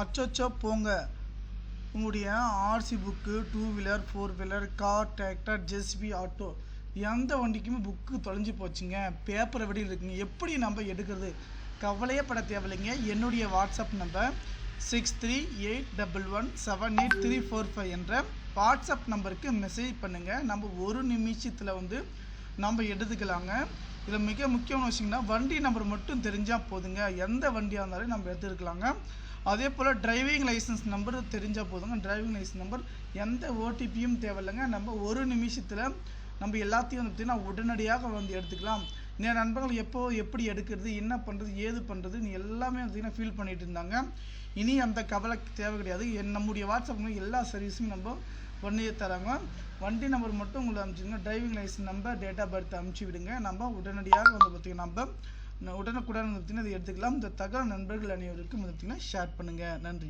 அச்சச்சோ போங்க, உங்களுடைய RC book, 2 wheeler 4 wheeler car tractor JCB auto எந்த வண்டிக்குமே புக்கு தொலைஞ்சு போச்சுங்க, பேப்பரை வெடி இருக்குங்க, எப்படி நம்ம எடுக்கிறது? கவலையே பட தேவையில்லைங்க. என்னுடைய வாட்ஸ்அப் நம்பர் 6381178345 என்ற வாட்ஸ்அப் நம்பருக்கு மெசேஜ் பண்ணுங்கள். நம்ம ஒரு நிமிஷத்தில் நம்ம எடுத்துக்கலாங்க. இதில் மிக முக்கியமான விஷயம்னா வண்டி நம்பர் மட்டும் தெரிஞ்சால் போதுங்க, எந்த வண்டியாக இருந்தாலும் நம்ம எடுத்துக்கலாங்க. அதே போல் டிரைவிங் லைசன்ஸ் நம்பர் தெரிஞ்சால் போதுங்க. டிரைவிங் லைசன்ஸ் நம்பர் எந்த ஓடிபியும் தேவையில்லைங்க. நம்ம ஒரு நிமிஷத்தில் நம்ம எல்லாத்தையும் பார்த்திங்கன்னா உடனடியாக எடுத்துக்கலாம். என் நண்பர்கள் எப்படி எடுக்கிறது, என்ன பண்ணுறது, ஏது பண்ணுறது எல்லாமே பார்த்திங்கன்னா ஃபீல் பண்ணிகிட்டு இருந்தாங்க. இனி அந்த கவலை தேவை கிடையாது. நம்முடைய வாட்ஸ்அப் எல்லா சர்வீஸும் நம்ம பண்ணி தராங்க. வண்டி நம்பர் மட்டும் உங்களை அனுப்பிச்சிடுங்க. Driving licence number, date of birth அனுப்பிச்சி விடுங்க. நம்ம உடனடியாக பார்த்திங்கன்னா நம்ம உடனுக்குடன் பார்த்திங்கன்னா இதை எடுத்துக்கலாம். இந்த தகவல் நண்பர்கள் அனைவருக்கும் பார்த்திங்கன்னா ஷேர் பண்ணுங்கள். நன்றி.